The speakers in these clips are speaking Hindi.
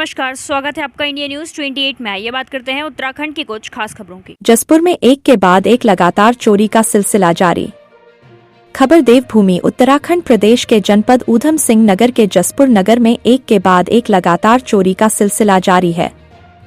नमस्कार, स्वागत है आपका इंडिया न्यूज 28 में। ये बात करते हैं उत्तराखंड की कुछ खास खबरों की। जसपुर में एक के बाद एक लगातार चोरी का सिलसिला जारी। खबर देवभूमि उत्तराखंड प्रदेश के जनपद ऊधम सिंह नगर के जसपुर नगर में एक के बाद एक लगातार चोरी का सिलसिला जारी है,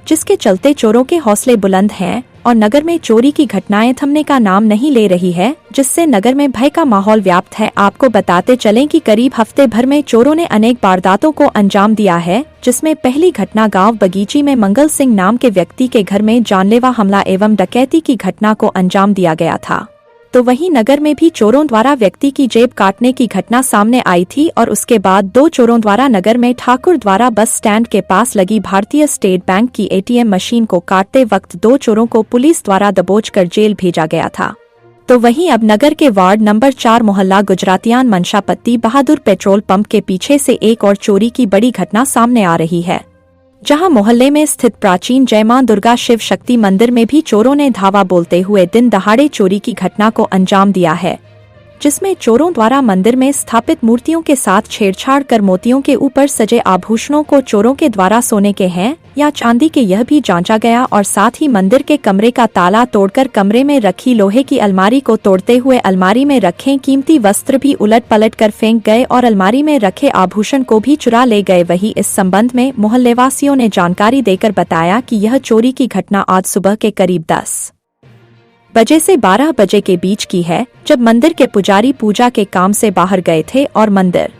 जिसके चलते चोरों के हौसले बुलंद हैं और नगर में चोरी की घटनाएं थमने का नाम नहीं ले रही है, जिससे नगर में भय का माहौल व्याप्त है। आपको बताते चलें कि करीब हफ्ते भर में चोरों ने अनेक वारदातों को अंजाम दिया है, जिसमें पहली घटना गांव बगीची में मंगल सिंह नाम के व्यक्ति के घर में जानलेवा हमला एवं डकैती की घटना को अंजाम दिया गया था। तो वहीं नगर में भी चोरों द्वारा व्यक्ति की जेब काटने की घटना सामने आई थी और उसके बाद दो चोरों द्वारा नगर में ठाकुर द्वारा बस स्टैंड के पास लगी भारतीय स्टेट बैंक की एटीएम मशीन को काटते वक्त दो चोरों को पुलिस द्वारा दबोचकर जेल भेजा गया था। तो वहीं अब नगर के वार्ड नंबर 4 मोहल्ला गुजरातियान मंशापत्ती बहादुर पेट्रोल पंप के पीछे से एक और चोरी की बड़ी घटना सामने आ रही है, जहां मोहल्ले में स्थित प्राचीन जय मां दुर्गा शिव शक्ति मंदिर में भी चोरों ने धावा बोलते हुए दिन दहाड़े चोरी की घटना को अंजाम दिया है, जिसमें चोरों द्वारा मंदिर में स्थापित मूर्तियों के साथ छेड़छाड़ कर मोतियों के ऊपर सजे आभूषणों को चोरों के द्वारा सोने के हैं या चांदी के यह भी जांचा गया और साथ ही मंदिर के कमरे का ताला तोड़कर कमरे में रखी लोहे की अलमारी को तोड़ते हुए अलमारी में रखे कीमती वस्त्र भी उलट पलट कर फेंक गए और अलमारी में रखे आभूषण को भी चुरा ले गए। वहीं इस संबंध में मोहल्लेवासियों ने जानकारी देकर बताया कि यह चोरी की घटना आज सुबह के करीब 10 बजे से 12 बजे के बीच की है, जब मंदिर के पुजारी पूजा के काम से बाहर गए थे और मंदिर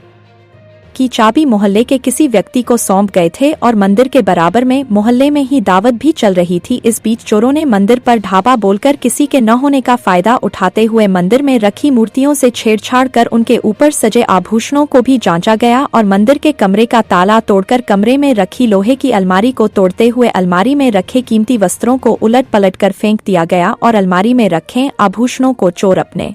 की चाबी मोहल्ले के किसी व्यक्ति को सौंप गए थे और मंदिर के बराबर में मोहल्ले में ही दावत भी चल रही थी। इस बीच चोरों ने मंदिर पर ढाबा बोलकर किसी के न होने का फायदा उठाते हुए मंदिर में रखी मूर्तियों से छेड़छाड़ कर उनके ऊपर सजे आभूषणों को भी जांचा गया और मंदिर के कमरे का ताला तोड़कर कमरे में रखी लोहे की अलमारी को तोड़ते हुए अलमारी में रखे कीमती वस्त्रों को उलट पलट कर फेंक दिया गया और अलमारी में रखे आभूषणों को चोर अपने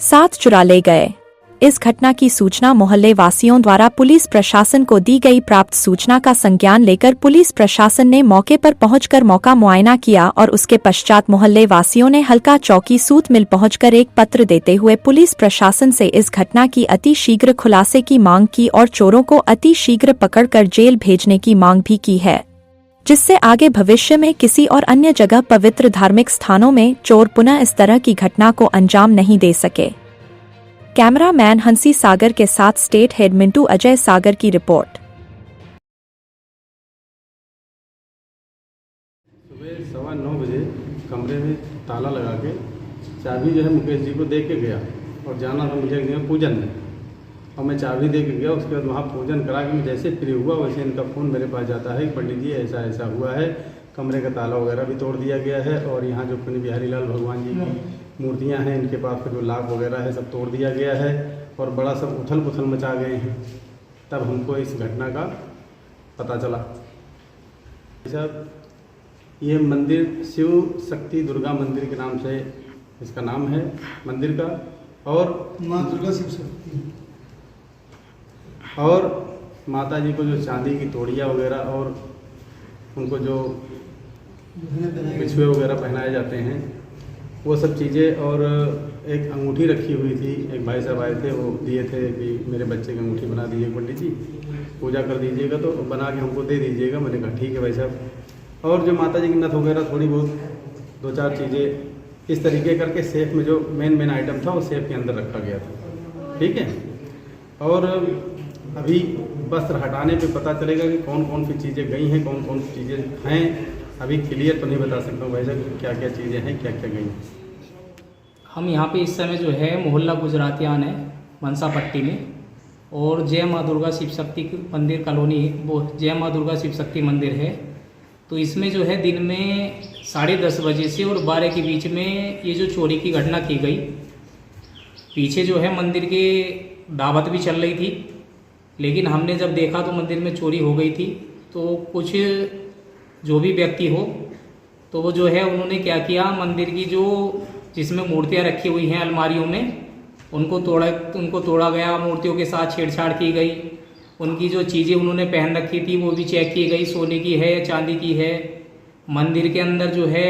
साथ चुरा ले गए। इस घटना की सूचना मोहल्ले वासियों द्वारा पुलिस प्रशासन को दी गई। प्राप्त सूचना का संज्ञान लेकर पुलिस प्रशासन ने मौके पर पहुंचकर मौका मुआयना किया और उसके पश्चात मोहल्ले वासियों ने हल्का चौकी सूत मिल पहुंचकर एक पत्र देते हुए पुलिस प्रशासन से इस घटना की अति शीघ्र खुलासे की मांग की और चोरों को अति शीघ्र पकड़कर जेल भेजने की मांग भी की है, जिससे आगे भविष्य में किसी और अन्य जगह पवित्र धार्मिक स्थानों में चोर पुनः इस तरह की घटना को अंजाम नहीं दे सके। कैमरामैन हंसी सागर के साथ स्टेट हेड मिंटू अजय सागर की रिपोर्ट। सुबह 9:15 बजे कमरे में ताला लगा के चाबी जो है मुकेश जी को दे के गया और जाना था मुझे पूजन में, और मैं चाबी दे के गया। उसके बाद वहाँ पूजन करा के मैं जैसे फ्री हुआ वैसे इनका फ़ोन मेरे पास जाता है कि पंडित जी ऐसा ऐसा हुआ है, कमरे का ताला वगैरह भी तोड़ दिया गया है और यहाँ जो अपने बिहारी लाल भगवान जी की मूर्तियाँ हैं इनके पास का जो लाभ वगैरह है सब तोड़ दिया गया है और बड़ा सब उथल पुथल मचा गए हैं। तब हमको इस घटना का पता चला। साहब, ये मंदिर शिव शक्ति दुर्गा मंदिर के नाम से इसका नाम है मंदिर का, और माँ दुर्गा शिव शक्ति और माता जी को जो चांदी की तोड़ियाँ वगैरह और उनको जो बिछुए वगैरह पहनाए जाते हैं वो सब चीज़ें, और एक अंगूठी रखी हुई थी। एक भाई साहब आए थे, वो दिए थे कि मेरे बच्चे की अंगूठी बना दीजिए पंडित जी, पूजा कर दीजिएगा तो बना के हमको दे दीजिएगा। मैंने कहा ठीक है भाई साहब। और जो माता जी की नथ वगैरह थोड़ी बहुत 2-4 चीज़ें इस तरीके करके सेफ में जो मेन आइटम था वो सेफ के अंदर रखा गया था। ठीक है, और अभी वस्त्र हटाने पे पता चलेगा कि कौन कौन सी चीज़ें गई हैं, कौन कौन सी चीज़ें हैं। अभी क्लियर तो नहीं बता सकता हूँ भाई साहब क्या क्या चीज़ें हैं, क्या क्या गई। हम यहाँ पे इस समय जो है मोहल्ला गुजरातियान है मंसापट्टी में, और जय माँ दुर्गा शिव शक्ति मंदिर कॉलोनी, वो जय माँ दुर्गा शिव शक्ति मंदिर है। तो इसमें जो है दिन में 10:30 बजे से और 12 के बीच में ये जो चोरी की घटना की गई। पीछे जो है मंदिर के दावत भी चल रही थी, लेकिन हमने जब देखा तो मंदिर में चोरी हो गई थी। तो कुछ जो भी व्यक्ति हो तो वो जो है उन्होंने क्या किया, मंदिर की जो जिसमें मूर्तियां रखी हुई हैं अलमारियों में उनको तोड़ा गया, मूर्तियों के साथ छेड़छाड़ की गई। उनकी जो चीज़ें उन्होंने पहन रखी थी वो भी चेक की गई, सोने की है या चांदी की है। मंदिर के अंदर जो है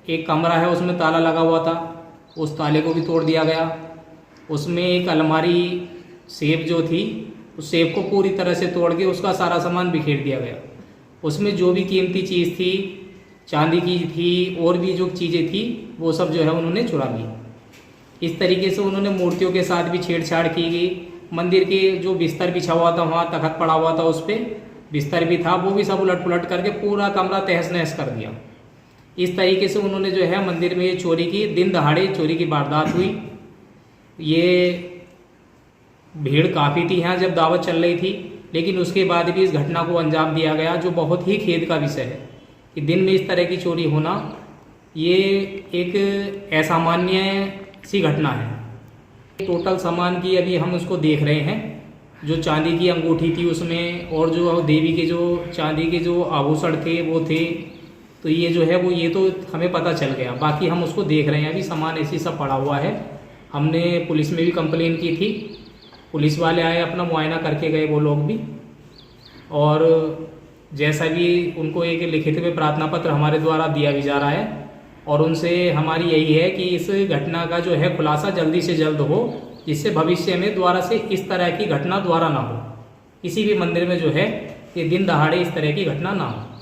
एक कमरा है उसमें ताला लगा हुआ था, उस ताले को भी तोड़ दिया गया। उसमें एक अलमारी सेफ जो थी उस सेफ को पूरी तरह से तोड़ के उसका सारा सामान बिखेर दिया गया। उसमें जो भी कीमती चीज़ थी, चांदी की थी और भी जो चीज़ें थी, वो सब जो है उन्होंने चुरा ली। इस तरीके से उन्होंने मूर्तियों के साथ भी छेड़छाड़ की गई। मंदिर के जो बिस्तर बिछा हुआ था, वहाँ तख्त पड़ा हुआ था, उस पर बिस्तर भी था, वो भी सब उलट पुलट करके पूरा कमरा तहस नहस कर दिया। इस तरीके से उन्होंने जो है मंदिर में ये चोरी की, दिन दहाड़े चोरी की वारदात हुई। ये भीड़ काफ़ी थी यहाँ जब दावत चल रही थी, लेकिन उसके बाद भी इस घटना को अंजाम दिया गया, जो बहुत ही खेद का विषय है कि दिन में इस तरह की चोरी होना ये एक असामान्य सी घटना है। टोटल सामान की अभी हम उसको देख रहे हैं। जो चांदी की अंगूठी थी उसमें, और जो देवी के जो चांदी के जो आभूषण थे वो थे, तो ये जो है वो ये तो हमें पता चल गया। बाकी हम उसको देख रहे हैं, अभी सामान ऐसे सब पड़ा हुआ है। हमने पुलिस में भी कंप्लेन की थी, पुलिस वाले आए, अपना मुआयना करके गए वो लोग भी, और जैसा भी उनको एक लिखित में प्रार्थना पत्र हमारे द्वारा दिया भी जा रहा है, और उनसे हमारी यही है कि इस घटना का जो है खुलासा जल्दी से जल्द हो, जिससे भविष्य में दोबारा से इस तरह की घटना दोबारा ना हो। किसी भी मंदिर में जो है ये दिन दहाड़े इस तरह की घटना ना हो।